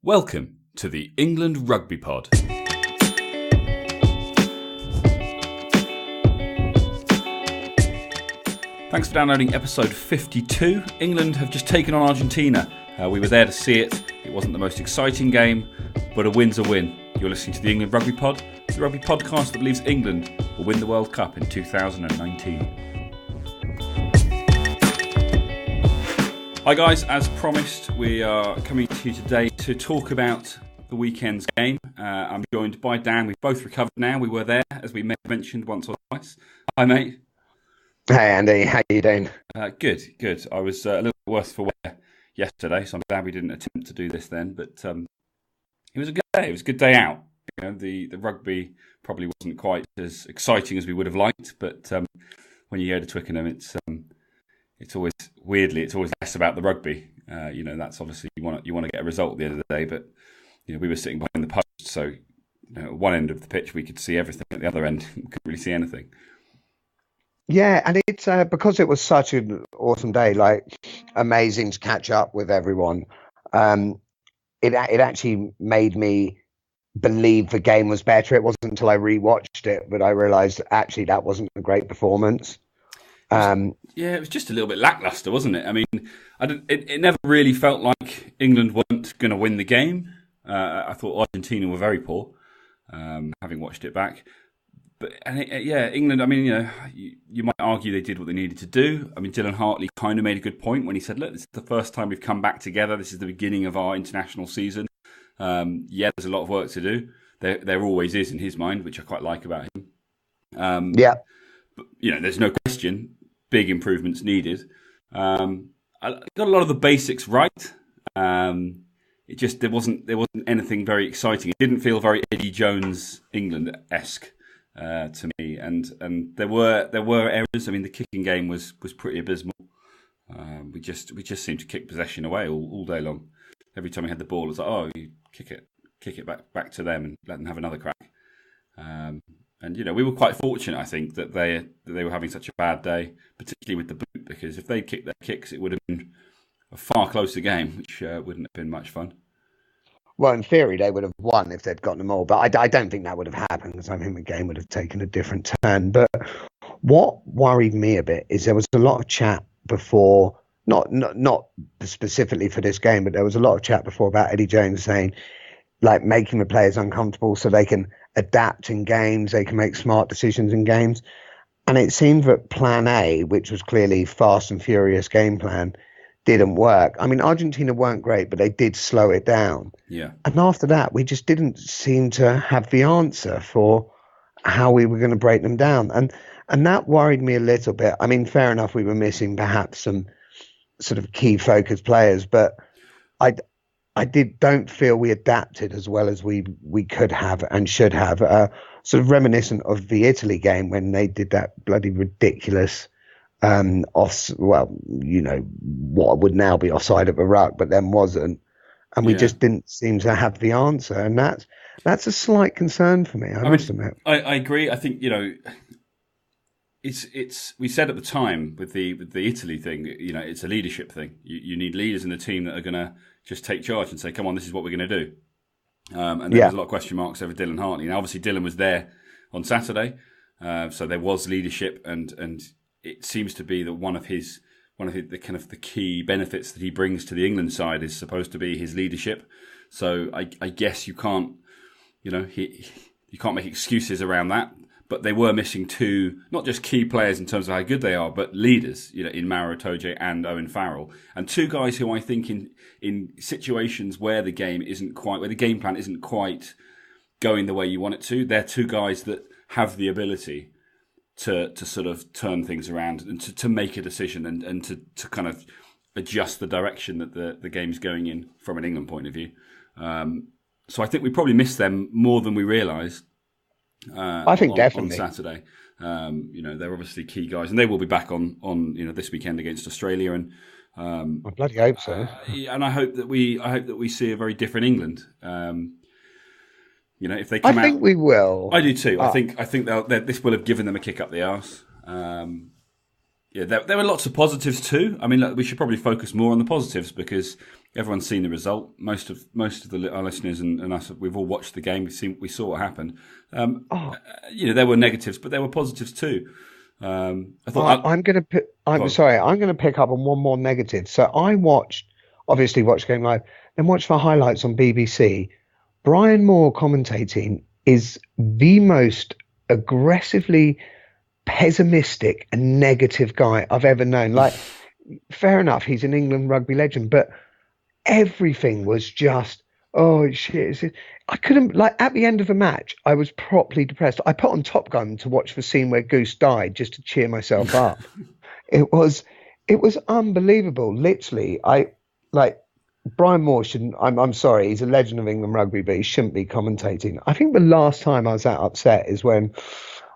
Welcome to the England Rugby Pod. Thanks for downloading episode 52. England have just taken on Argentina. We were there to see it. It wasn't the most exciting game, but a win's a win. You're listening to the England Rugby Pod, the rugby podcast that believes England will win the World Cup in 2019. Hi guys, as promised, we are coming to you today to talk about the weekend's game. I'm joined by Dan. We've both recovered now. We were there, as we mentioned once or twice. Hi mate. Hey Andy, how you doing? Good. I was a little worse for wear yesterday, so I'm glad we didn't attempt to do this then. But it was a good day. It was a good day out. You know, the rugby probably wasn't quite as exciting as we would have liked, but when you go to Twickenham, it's always less about the rugby. That's obviously you want to get a result at the end of the day. But we were sitting behind the post, so at one end of the pitch we could see everything. At the other end, we couldn't really see anything. Yeah, and it's because it was such an awesome day, like amazing to catch up with everyone. It actually made me believe the game was better. It wasn't until I rewatched it, but I realised actually that wasn't a great performance. It was just a little bit lacklustre, wasn't it? I mean, it never really felt like England weren't going to win the game. I thought Argentina were very poor, having watched it back. But England. I mean, you might argue they did what they needed to do. I mean, Dylan Hartley kind of made a good point when he said, "Look, this is the first time we've come back together. This is the beginning of our international season. There's a lot of work to do. There always is in his mind, which I quite like about him. But there's no question, big improvements needed. I got a lot of the basics right. There wasn't anything very exciting. It didn't feel very Eddie Jones England-esque to me, and there were errors. I mean, the kicking game was pretty abysmal. We just seemed to kick possession away all day long. Every time we had the ball, it was like, oh, you kick it back to them and let them have another crack. We were quite fortunate, I think, that they were having such a bad day, particularly with the boot, because if they'd kicked their kicks, it would have been a far closer game, which wouldn't have been much fun. Well, in theory, they would have won if they'd gotten them all, but I don't think that would have happened because I think the game would have taken a different turn. But what worried me a bit is there was a lot of chat before, not specifically for this game, but there was a lot of chat before about Eddie Jones saying, like, making the players uncomfortable so they can adapt in games, they can make smart decisions in games. And it seemed that plan A, which was clearly fast and furious game plan, didn't work. I mean, Argentina weren't great, but they did slow it down. Yeah. And after that, we just didn't seem to have the answer for how we were going to break them down. And that worried me a little bit. I mean, fair enough, we were missing perhaps some sort of key focus players, but I don't feel we adapted as well as we could have and should have. Sort of reminiscent of the Italy game when they did that bloody ridiculous what would now be offside at the ruck, but then wasn't, and we just didn't seem to have the answer, and that's a slight concern for me. I must admit. I agree. I think it's we said at the time with the Italy thing, it's a leadership thing. You need leaders in the team that are going to just take charge and say, "Come on, this is what we're going to do." And there was a lot of question marks over Dylan Hartley. Now, obviously, Dylan was there on Saturday, so there was leadership, and it seems to be that one of the kind of the key benefits that he brings to the England side is supposed to be his leadership. So I guess you can't, you can't make excuses around that. But they were missing two, not just key players in terms of how good they are, but leaders, in Maro Itoje and Owen Farrell, and two guys who I think in situations where the game plan isn't quite going the way you want it to, they're two guys that have the ability to sort of turn things around and to make a decision and to kind of adjust the direction that the game's going in from an England point of view. So I think we probably missed them more than we realised. I think definitely on Saturday. They're obviously key guys, and they will be back on this weekend against Australia. And I bloody hope so. And I hope that we see a very different England. If they come out, I think we will. I do too. I think this will have given them a kick up the arse. Yeah, there were lots of positives too. I mean, look, we should probably focus more on the positives because everyone's seen the result. Most of our listeners and us, we've all watched the game. We saw what happened. Oh, There were negatives, but there were positives too. I thought. I'm going to I'm sorry. I'm going to pick up on one more negative. So I obviously watched the game live, then watched the highlights on BBC. Brian Moore commentating is the most aggressively pessimistic and negative guy I've ever known. Like, fair enough, he's an England rugby legend, but everything was just, oh shit. I couldn't, like, at the end of the match, I was properly depressed. I put on Top Gun to watch the scene where Goose died just to cheer myself up. It was unbelievable. Literally, Brian Moore shouldn't. I'm sorry, he's a legend of England rugby, but he shouldn't be commentating. I think the last time I was that upset is when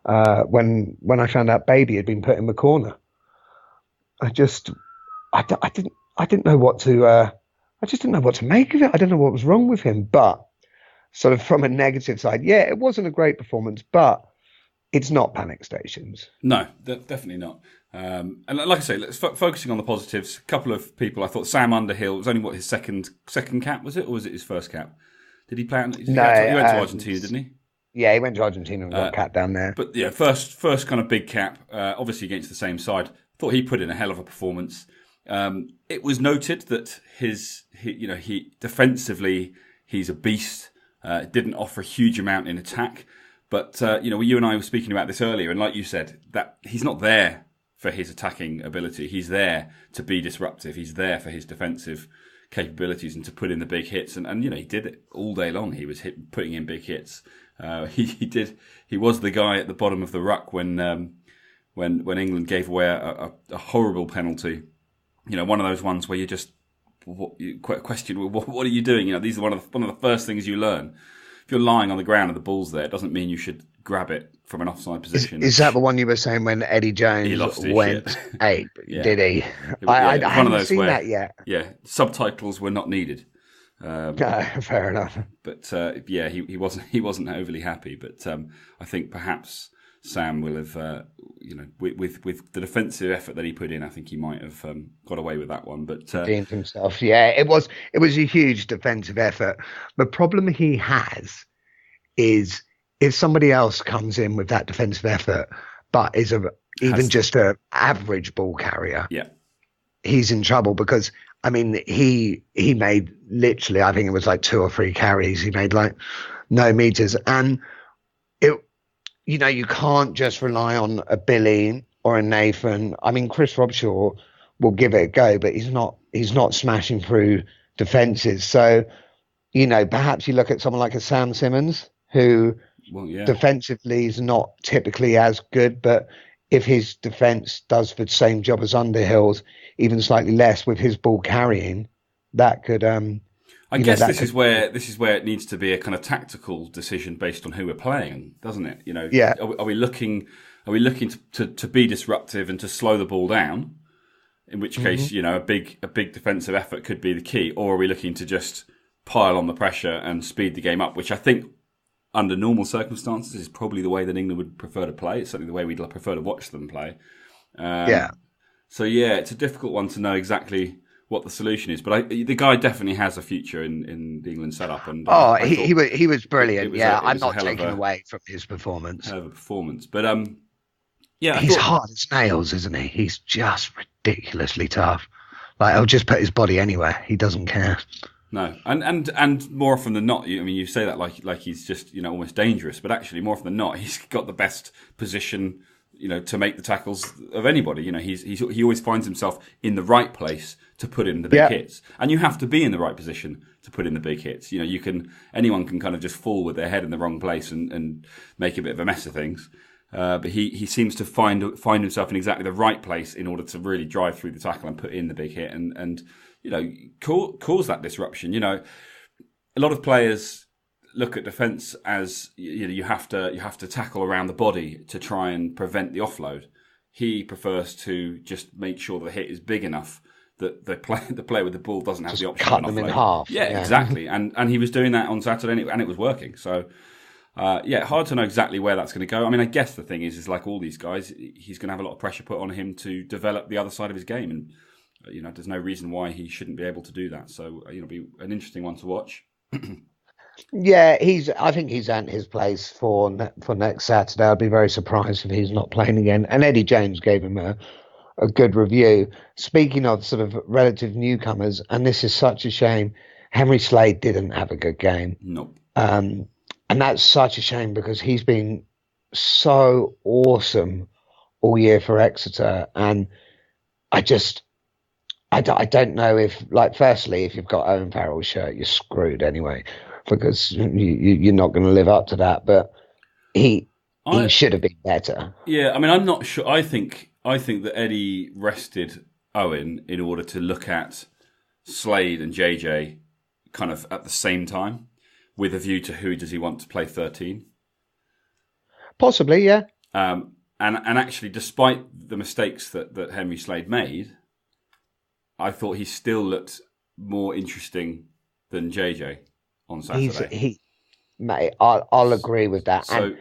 I found out Baby had been put in the corner. I didn't know what to. I just didn't know what to make of it. I don't know what was wrong with him. But sort of from a negative side, yeah, it wasn't a great performance, but it's not panic stations. No, definitely not. And like I say, let's focusing on the positives. A couple of people. I thought Sam Underhill, it was only his second cap, was it, or was it his first cap? Did he play? He went to Argentina, didn't he? Yeah, he went to Argentina and got a cap down there. But yeah, first kind of big cap, obviously against the same side. Thought he put in a hell of a performance. It was noted that he defensively he's a beast. Didn't offer a huge amount in attack, but you and I were speaking about this earlier, and like you said, that he's not there for his attacking ability. He's there to be disruptive. He's there for his defensive capabilities and to put in the big hits. And he did it all day long. He was putting in big hits. He was the guy at the bottom of the ruck when England gave away a horrible penalty. One of those ones where you just question, what are you doing? These are one of the first things you learn. If you're lying on the ground and the ball's there, it doesn't mean you should grab it from an offside position. Is that the one you were saying when Eddie Jones went ape? Yeah. Did he? I haven't seen that yet. Yeah, subtitles were not needed. Fair enough. But he wasn't overly happy. But I think perhaps Sam will have, with the defensive effort that he put in, I think he might have got away with that one. But redeemed himself. Yeah, it was a huge defensive effort. The problem he has is if somebody else comes in with that defensive effort, but is just an average ball carrier, yeah, he's in trouble because. I mean, he made literally, I think it was like 2 or 3 carries. He made like no meters. And you can't just rely on a Billy or a Nathan. I mean, Chris Robshaw will give it a go, but he's not smashing through defenses. So, perhaps you look at someone like a Sam Simmons, who defensively is not typically as good, but if his defence does the same job as Underhill's, even slightly less with his ball carrying, that could. I guess this is where it needs to be a kind of tactical decision based on who we're playing, doesn't it? Yeah. Are we looking to be disruptive and to slow the ball down? In which case, a big defensive effort could be the key, or are we looking to just pile on the pressure and speed the game up? Which I think, under normal circumstances, is probably the way that England would prefer to play. It's certainly the way we'd prefer to watch them play. So it's a difficult one to know exactly what the solution is. But the guy definitely has a future in the England setup. And he was brilliant. I'm not taking away from his performance. Hell of a performance, but he's hard as nails, isn't he? He's just ridiculously tough. Like, he'll just put his body anywhere. He doesn't care. No, and more often than not, you say that like he's just almost dangerous, but actually more often than not, he's got the best position to make the tackles of anybody. He always finds himself in the right place to put in the big hits, and you have to be in the right position to put in the big hits. Anyone can kind of just fall with their head in the wrong place and make a bit of a mess of things. But he seems to find himself in exactly the right place in order to really drive through the tackle and put in the big hit and cause that disruption. A lot of players look at defence as you have to tackle around the body to try and prevent the offload. He prefers to just make sure the hit is big enough that the player with the ball doesn't have the option cut them in half. Yeah, exactly. And he was doing that on Saturday, and it was working. So Yeah, hard to know exactly where that's going to go. I mean, I guess the thing is like all these guys, he's going to have a lot of pressure put on him to develop the other side of his game, and there's no reason why he shouldn't be able to do that. So it'll be an interesting one to watch. Yeah, I think he's earned his place for next Saturday. I'd be very surprised if he's not playing again. And Eddie Jones gave him a good review. Speaking of sort of relative newcomers, and this is such a shame, Henry Slade didn't have a good game. Nope. And that's such a shame because he's been so awesome all year for Exeter. And I don't know if, like, firstly, if you've got Owen Farrell's shirt, you're screwed anyway, because you're not going to live up to that. But he should have been better. Yeah, I mean, I'm not sure. I think that Eddie rested Owen in order to look at Slade and JJ kind of at the same time, with a view to who does he want to play 13. Possibly, yeah. And actually, despite the mistakes that Henry Slade made, I thought he still looked more interesting than JJ on Saturday. Mate, I'll agree with that. So,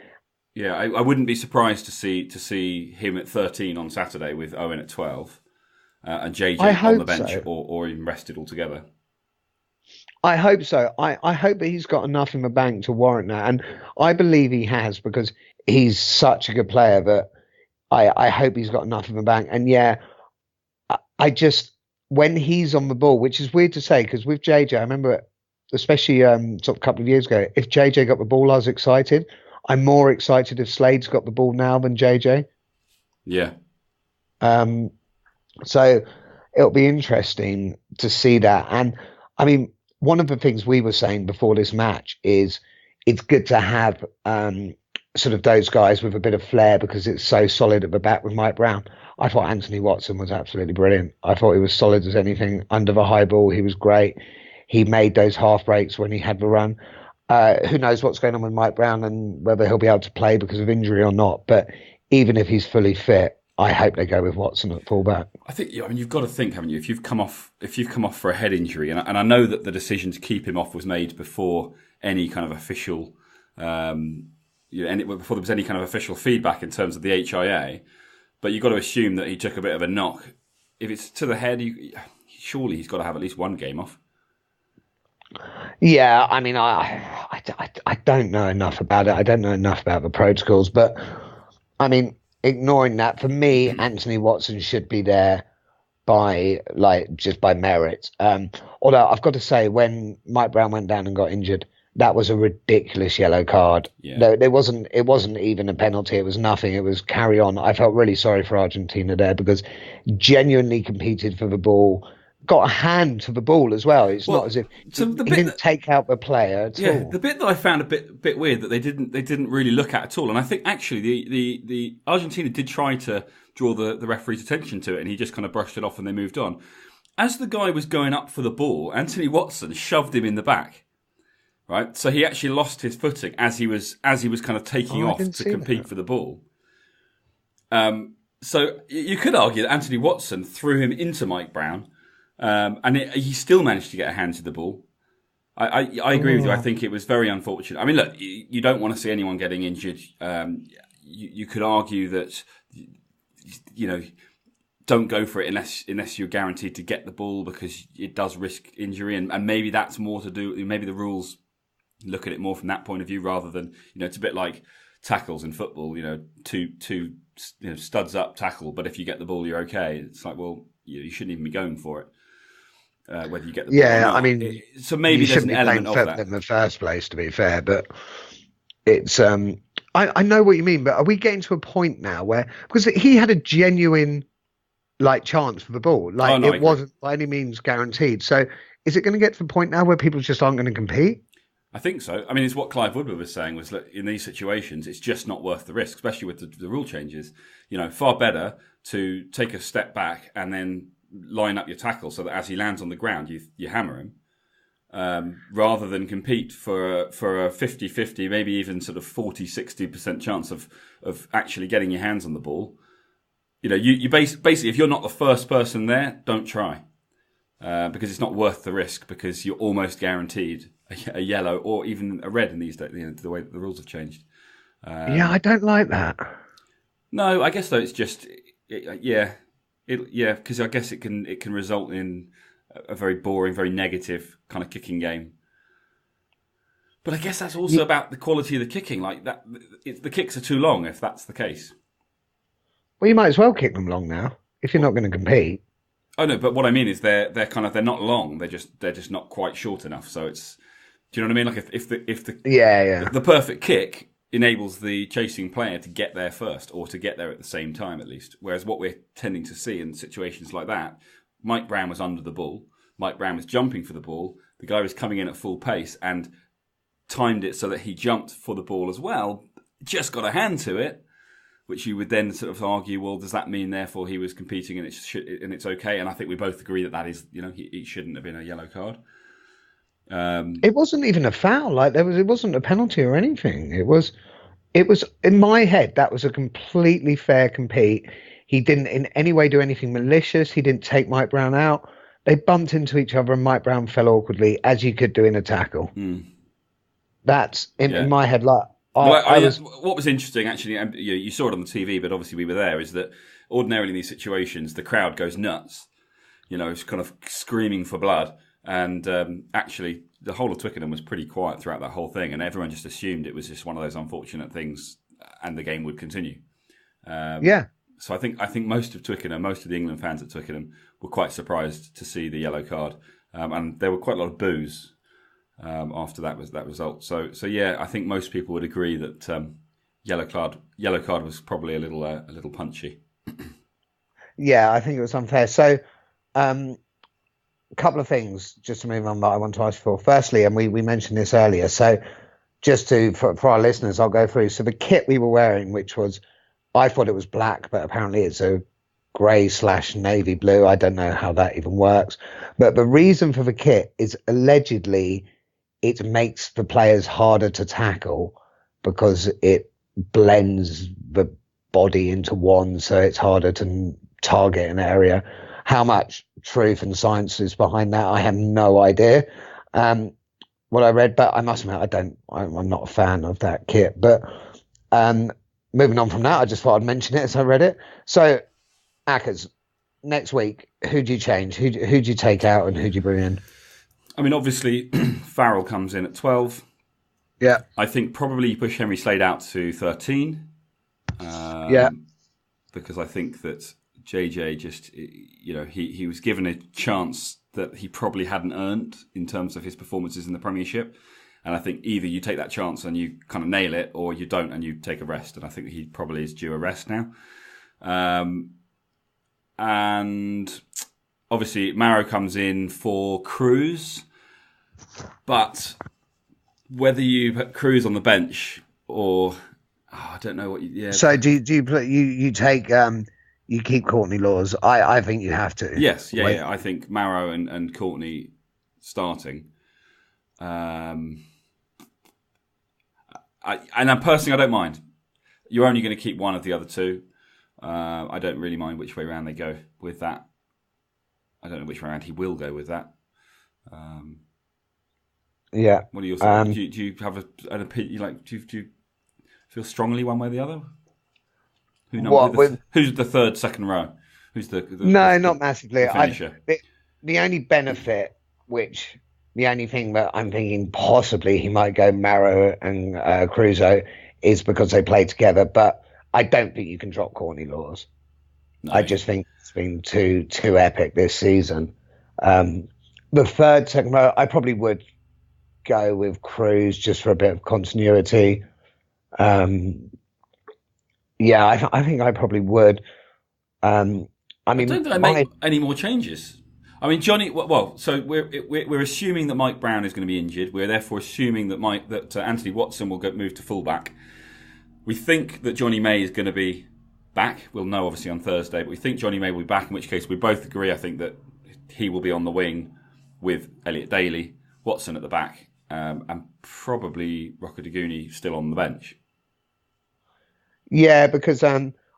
yeah, I wouldn't be surprised to see him at 13 on Saturday with Owen at 12 and JJ on the bench or even rested altogether. I hope so. I hope that he's got enough in the bank to warrant that. And I believe he has, because he's such a good player. But I hope he's got enough in the bank. And yeah, I just, when he's on the ball, which is weird to say, because with JJ, I remember, especially sort of a couple of years ago, if JJ got the ball, I was excited. I'm more excited if Slade's got the ball now than JJ. Yeah. So it'll be interesting to see that. And I mean, one of the things we were saying before this match is it's good to have sort of those guys with a bit of flair, because it's so solid at the back with Mike Brown. I thought Anthony Watson was absolutely brilliant. I thought he was solid as anything. Under the high ball, he was great. He made those half breaks when he had the run. Who knows what's going on with Mike Brown and whether he'll be able to play because of injury or not. But even if he's fully fit, I hope they go with Watson at fullback. I think, I mean, you've got to think, haven't you? If you've come off for a head injury, and I know that the decision to keep him off was made before any kind of official, before there was any kind of official feedback in terms of the HIA. But you've got to assume that he took a bit of a knock. If it's to the head, surely he's got to have at least one game off. Yeah, I mean, I don't know enough about it. I don't know enough about the protocols, but I mean, ignoring that, for me, Anthony Watson should be there just by merit. Although I've got to say, when Mike Brown went down and got injured, that was a ridiculous yellow card. Yeah. No, it wasn't even a penalty. It was nothing. It was carry on. I felt really sorry for Argentina there, because genuinely competed for the ball. Got a hand to the ball as well. It's not as if he didn't take out the player at all. The bit that I found a bit weird that they didn't really look at all, and I think actually the Argentina did try to draw the referee's attention to it, and he just kind of brushed it off and they moved on. As the guy was going up for the ball, Anthony Watson shoved him in the back, right? So he actually lost his footing as he was kind of taking off to compete for the ball. So you could argue that Anthony Watson threw him into Mike Brown. And he still managed to get a hand to the ball. I agree with you. I think it was very unfortunate. I mean, look, you don't want to see anyone getting injured. You could argue that, don't go for it unless you're guaranteed to get the ball, because it does risk injury. And maybe that's more to do. Maybe the rules look at it more from that point of view, rather than, it's a bit like tackles in football. Two studs up tackle, but if you get the ball, you're okay. It's like, well, you shouldn't even be going for it. Whether you get the ball or not. I mean, so maybe there's an element of that in the first place, to be fair. But it's I know what you mean. But are we getting to a point now where, because he had a genuine chance for the ball, it wasn't by any means guaranteed. So is it going to get to the point now where people just aren't going to compete? I think so. I mean, it's what Clive Woodward was saying, was that in these situations, it's just not worth the risk, especially with the rule changes. Far better to take a step back and then line up your tackle so that as he lands on the ground, you hammer him, rather than compete for a 50-50, maybe even sort of 40-60% chance of actually getting your hands on the ball. You basically, if you're not the first person there, don't try, because it's not worth the risk, because you're almost guaranteed a yellow or even a red in these days. The way the rules have changed. Yeah, I don't like that. No, I guess though it's just because I guess it can result in a very boring, very negative kind of kicking game. But I guess that's also about the quality of the kicking. Like that, the kicks are too long if that's the case. Well, you might as well kick them long now if you're not going to compete. Oh no, but what I mean is they're not long. They're just not quite short enough. So it's, do you know what I mean? Like if the perfect kick enables the chasing player to get there first or to get there at the same time at least. Whereas what we're tending to see in situations like that, Mike Brown was under the ball. Mike Brown was jumping for the ball. The guy was coming in at full pace and timed it so that he jumped for the ball as well. Just got a hand to it, which you would then sort of argue, well, does that mean therefore he was competing and it's okay? And I think we both agree that is, he shouldn't have been a yellow card. It wasn't even a foul. Like it wasn't a penalty or anything. It was in my head that was a completely fair compete. He didn't in any way do anything malicious. He didn't take Mike Brown out. They bumped into each other and Mike Brown fell awkwardly, as you could do in a tackle. That's in my head. Like what was interesting, actually, and you saw it on the TV, but obviously we were there, is that ordinarily in these situations the crowd goes nuts. It's kind of screaming for blood. And actually, the whole of Twickenham was pretty quiet throughout that whole thing, and everyone just assumed it was just one of those unfortunate things, and the game would continue. So I think most of Twickenham, most of the England fans at Twickenham, were quite surprised to see the yellow card, and there were quite a lot of boos after that result. So yeah, I think most people would agree that yellow card was probably a little punchy. Yeah, I think it was unfair. So. A couple of things just to move on that I want to ask for. Firstly, and we mentioned this earlier, so just for our listeners, I'll go through. So the kit we were wearing, which was, I thought it was black, but apparently it's a grey/navy blue. I don't know how that even works. But the reason for the kit is allegedly it makes the players harder to tackle because it blends the body into one, so it's harder to target an area. How much truth and science is behind that, I have no idea. What I read, but I must admit, I'm not a fan of that kit. But moving on from that, I just thought I'd mention it as I read it. So, Ackers, next week, who do you change? Who do you take out and who do you bring in? I mean, obviously, Farrell comes in at 12. Yeah. I think probably you push Henry Slade out to 13. Because I think that JJ just, he was given a chance that he probably hadn't earned in terms of his performances in the Premiership. And I think either you take that chance and you kind of nail it, or you don't and you take a rest. And I think he probably is due a rest now. And obviously Marrow comes in for Cruz. But whether you put Cruz on the bench or, I don't know what you... Yeah. So do you take... You keep Courtney Laws. I think you have to. Yes, yeah. I think Marrow and Courtney starting. And personally, I don't mind. You're only going to keep one of the other two. I don't really mind which way around they go with that. I don't know which way around he will go with that. Yeah. What are your thoughts? Do you have an opinion? Do you feel strongly one way or the other? Who's the third, second row? Who's not massively. The only benefit, the only thing that I'm thinking possibly he might go Marrow and Cruzo is because they play together. But I don't think you can drop Courtney Laws. No. I just think it's been too epic this season. The third, second row, I probably would go with Cruz just for a bit of continuity. Yeah, I think I probably would. I mean, I don't think I make any more changes. I mean, Johnny. Well, so we're assuming that Mike Brown is going to be injured. We're therefore assuming that Anthony Watson will move to fullback. We think that Johnny May is going to be back. We'll know obviously on Thursday, but we think Johnny May will be back. In which case, we both agree. I think that he will be on the wing with Elliot Daly, Watson at the back, and probably Rocco Daguni still on the bench. Yeah, because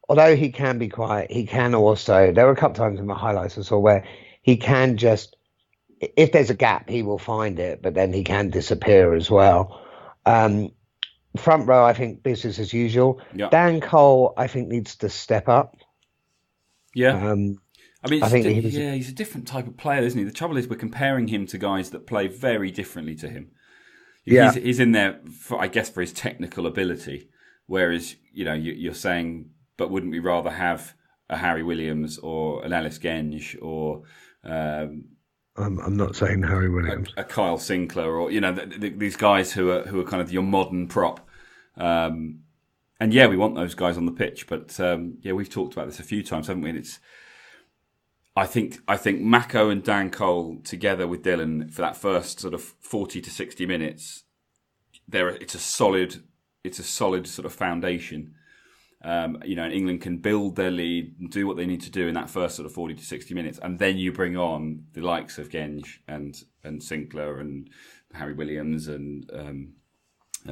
although he can be quiet, he can also... There were a couple of times in the highlights I saw where he can just if there's a gap, he will find it, but then he can disappear as well. Um, Front row, I think business as usual. Yeah. Dan Cole, I think, needs to step up. Yeah. Um, I mean, I think he's a different type of player, isn't he? The trouble is we're comparing him to guys that play very differently to him. Yeah. He's in there, I guess, for his technical ability. Whereas, you're saying, but wouldn't we rather have a Harry Williams or an Ellis Genge or I'm not saying Harry Williams, a Kyle Sinclair, or these guys who are kind of your modern prop. And yeah, we want those guys on the pitch, but we've talked about this a few times, haven't we? And I think Mako and Dan Cole together with Dylan for that first sort of 40 to 60 minutes, it's a solid sort of foundation. And England can build their lead and do what they need to do in that first sort of 40 to 60 minutes, and then you bring on the likes of Genge and Sinclair and Harry Williams and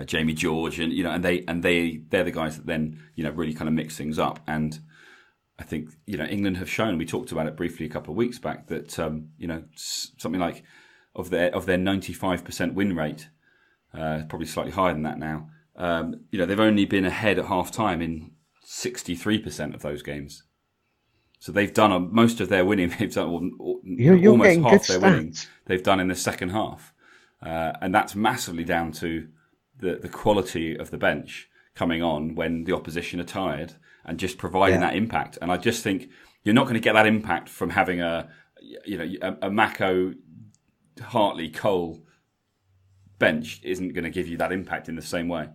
Jamie George, and they're the guys that then really kind of mix things up. And I think England have shown, we talked about it briefly a couple of weeks back, that something like of their 95% win rate, probably slightly higher than that now. They've only been ahead at half time in 63% of those games. So they've done most of their winning. They've done almost half their winning. They've done in the second half, and that's massively down to the quality of the bench coming on when the opposition are tired and just providing that impact. And I just think you're not going to get that impact from having a Mako, Hartley, Cole bench isn't going to give you that impact in the same way.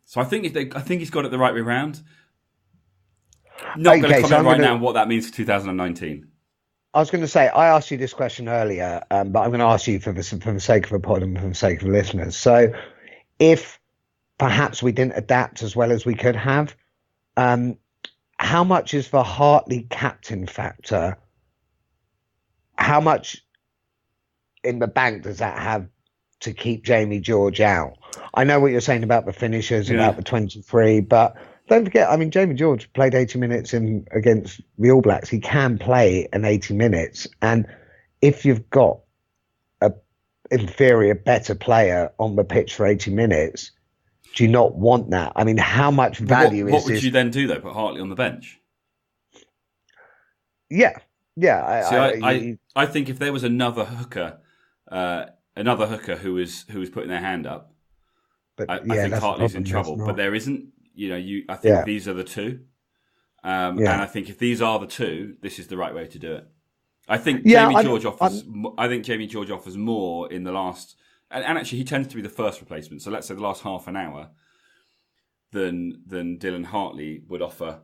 So I think he's got it the right way around. Not going to comment right now on what that means for 2019. I was going to say, I asked you this question earlier, but I'm going to ask you for the sake of a pod and for the sake of listeners. So if perhaps we didn't adapt as well as we could have, how much is the Hartley captain factor? How much in the bank does that have to keep Jamie George out? I know what you're saying about the finishers, about the 23, but don't forget, I mean, Jamie George played 80 minutes against the All Blacks. He can play an 80 minutes. And if you've got a inferior, better player on the pitch for 80 minutes, do you not want that? I mean, how much value is this? What would you then do, though? Put Hartley on the bench? Yeah. Yeah. I think if there was another hooker who was putting their hand up, but I think Hartley's in trouble. But there isn't. I think these are the two. And I think if these are the two, this is the right way to do it. I think Jamie George offers more in the last, and actually he tends to be the first replacement. So let's say the last half an hour than Dylan Hartley would offer,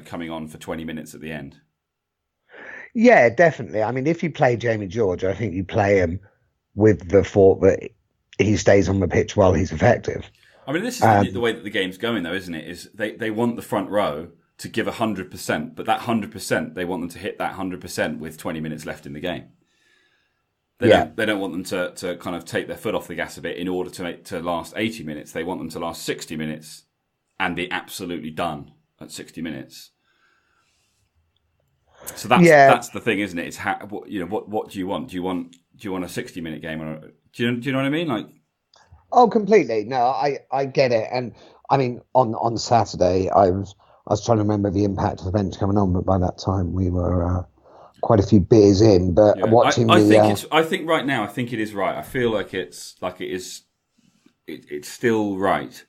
coming on for 20 minutes at the end. Yeah, definitely. I mean, if you play Jamie George, I think you play him with the thought that he stays on the pitch while he's effective. I mean, this is the way that the game's going, though, isn't it? Is they want the front row to give 100%, but that 100%, they want them to hit that 100% with 20 minutes left in the game. They don't want them to kind of take their foot off the gas a bit in order to last 80 minutes. They want them to last 60 minutes and be absolutely done at 60 minutes. So that's the thing, isn't it? It's what do you want? Do you want a 60-minute game, or do you know what I mean? Like, oh, completely. No, I get it. And I mean, on Saturday, I was trying to remember the impact of the bench coming on, but by that time we were quite a few beers in. But watching, I think right now, I think it is right. I feel like it's still right.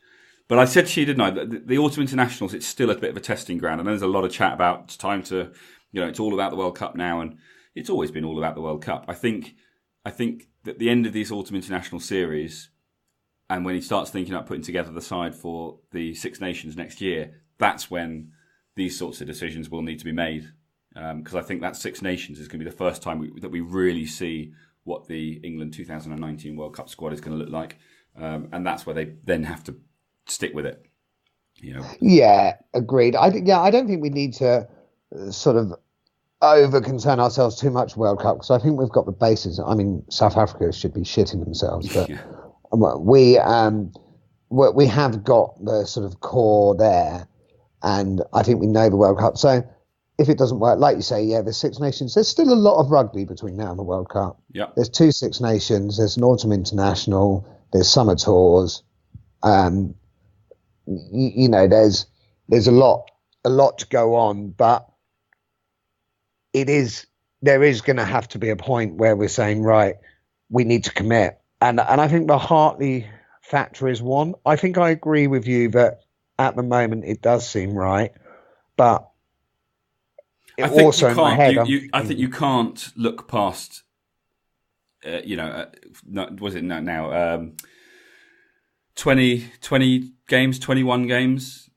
But I said to you, didn't I? The Autumn Internationals, it's still a bit of a testing ground. I know there's a lot of chat about it's time to, it's all about the World Cup now, and it's always been all about the World Cup. I think that the end of these Autumn International series, and when he starts thinking about putting together the side for the Six Nations next year, that's when these sorts of decisions will need to be made. Because I think that Six Nations is going to be the first time that we really see what the England 2019 World Cup squad is going to look like. And that's where they then have to stick with it. Yeah, agreed. I don't think we need to sort of over-concern ourselves too much World Cup, because I think we've got the bases. I mean, South Africa should be shitting themselves, but we have got the sort of core there, and I think we know the World Cup. So if it doesn't work, like you say, yeah, there's Six Nations. There's still a lot of rugby between now and the World Cup. Yeah. There's 2 Six Nations. There's an autumn international. There's summer tours. You know, there's a lot to go on, but there is going to have to be a point where we're saying, right, we need to commit. And I think the Hartley factor is one. I think I agree with you that at the moment it does seem right, but I think also you in my can't. head, I think you can't look past. Was it now? 20 games, 21 games.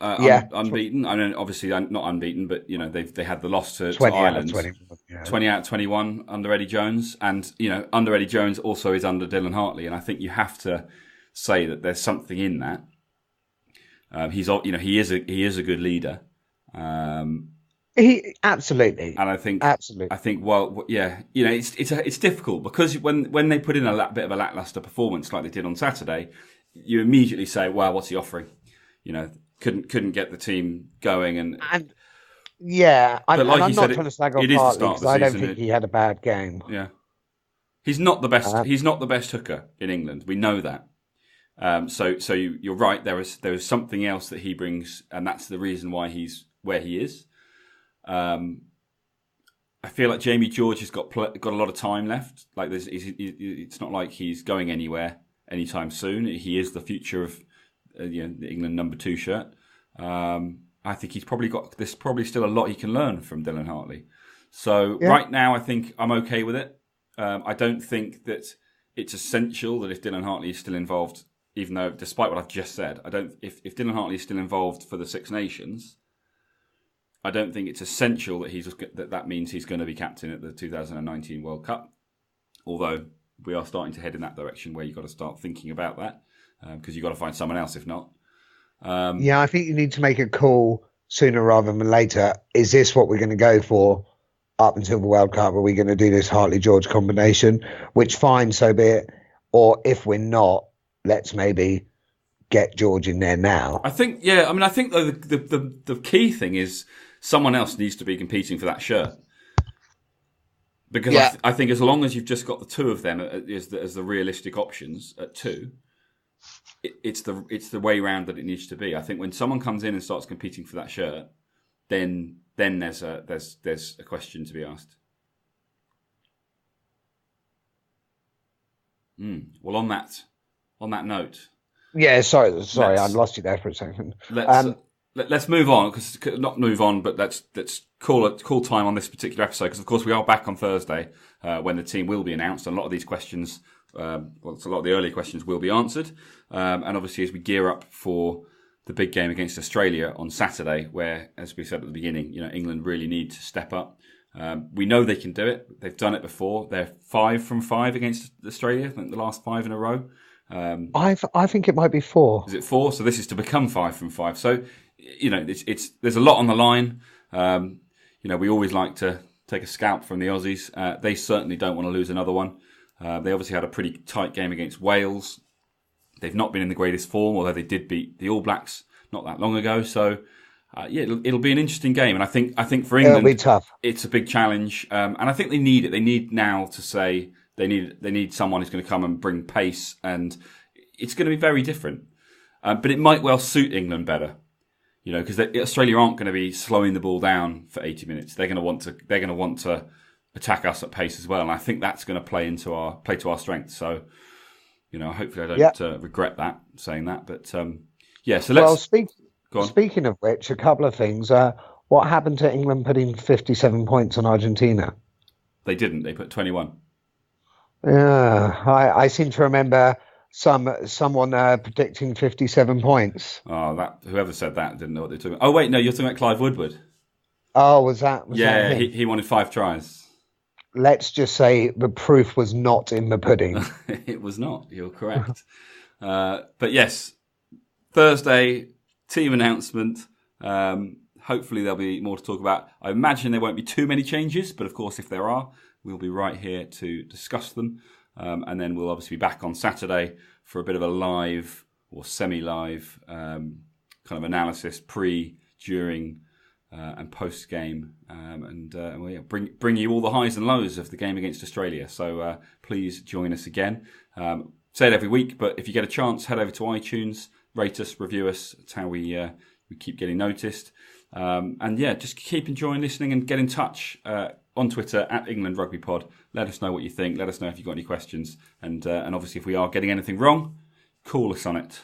Unbeaten. I mean, obviously not unbeaten, but you know they had the loss to 20 Ireland. out of 21, yeah. 20 out of 21 under Eddie Jones, and you know under Eddie Jones also is under Dylan Hartley, and I think you have to say that there's something in that. He is a good leader. He absolutely, and I think absolutely. I think it's difficult because when they put in a bit of a lackluster performance like they did on Saturday, you immediately say, "Well, what's he offering?" You know, couldn't get the team going, and yeah, I'm not trying to slag off Hartley because I don't think he had a bad game. Yeah, he's not the best. He's not the best hooker in England. We know that. So you're right. There is something else that he brings, and that's the reason why he's where he is. I feel like Jamie George has got a lot of time left. Like it's not like he's going anywhere anytime soon. He is the future of the England number 2 shirt. I think there's probably still a lot he can learn from Dylan Hartley. So right now, I think I'm okay with it. I don't think that it's essential that if Dylan Hartley is still involved, even though despite what I've just said, if Dylan Hartley is still involved for the Six Nations, I don't think it's essential that that means he's going to be captain at the 2019 World Cup. Although we are starting to head in that direction where you've got to start thinking about that because you've got to find someone else if not. I think you need to make a call sooner rather than later. Is this what we're going to go for up until the World Cup? Are we going to do this Hartley-George combination? Which fine, so be it. Or if we're not, let's maybe get George in there now. I think though the key thing is someone else needs to be competing for that shirt. Because I think as long as you've just got the two of them as the realistic options at 2, it's the way round that it needs to be. I think when someone comes in and starts competing for that shirt, then there's a question to be asked. Well, on that note. Yeah, sorry, I lost you there for a second. Let's move on, not move on, but let's call time on this particular episode because of course we are back on Thursday when the team will be announced, and a lot of these questions, a lot of the early questions will be answered, and obviously as we gear up for the big game against Australia on Saturday, where as we said at the beginning, England really need to step up. We know they can do it. They've done it before. They're 5 from 5 against Australia. I think the last 5 in a row. I think it might be 4. Is it 4? So this is to become 5 from 5. So there's a lot on the line. We always like to take a scalp from the Aussies. They certainly don't want to lose another one. They obviously had a pretty tight game against Wales. They've not been in the greatest form, although they did beat the All Blacks not that long ago. So it'll be an interesting game, and I think for England, it'll be tough. It's a big challenge, and I think they need it. They need now to say they need someone who's going to come and bring pace, and it's going to be very different. But it might well suit England better, because Australia aren't going to be slowing the ball down for 80 minutes. They're going to want to attack us at pace as well, and I think that's going to play to our strengths. So, hopefully I don't regret that saying that. But so let's. Well, speaking of which, a couple of things. What happened to England putting 57 points on Argentina? They didn't. They put 21. Yeah, I seem to remember someone predicting 57 points. Oh, whoever said that didn't know what they were talking about. Oh, wait, no, you're talking about Clive Woodward. Oh, was that he wanted 5 tries. Let's just say the proof was not in the pudding. It was not. You're correct. But yes, Thursday, team announcement. Hopefully there'll be more to talk about. I imagine there won't be too many changes, but of course if there are, we'll be right here to discuss them. And then we'll obviously be back on Saturday for a bit of a live or semi-live kind of analysis during and post game, and we'll bring you all the highs and lows of the game against Australia. So please join us again. Say it every week, but if you get a chance, head over to iTunes, rate us, review us. It's how we keep getting noticed. And yeah, just keep enjoying listening and get in touch on Twitter at England Rugby Pod. Let us know what you think. Let us know if you've got any questions. And obviously, if we are getting anything wrong, call us on it.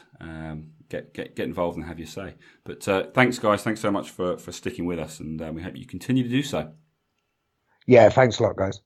Get involved and have your say. But thanks, guys. Thanks so much for sticking with us, and we hope you continue to do so. Yeah, thanks a lot, guys.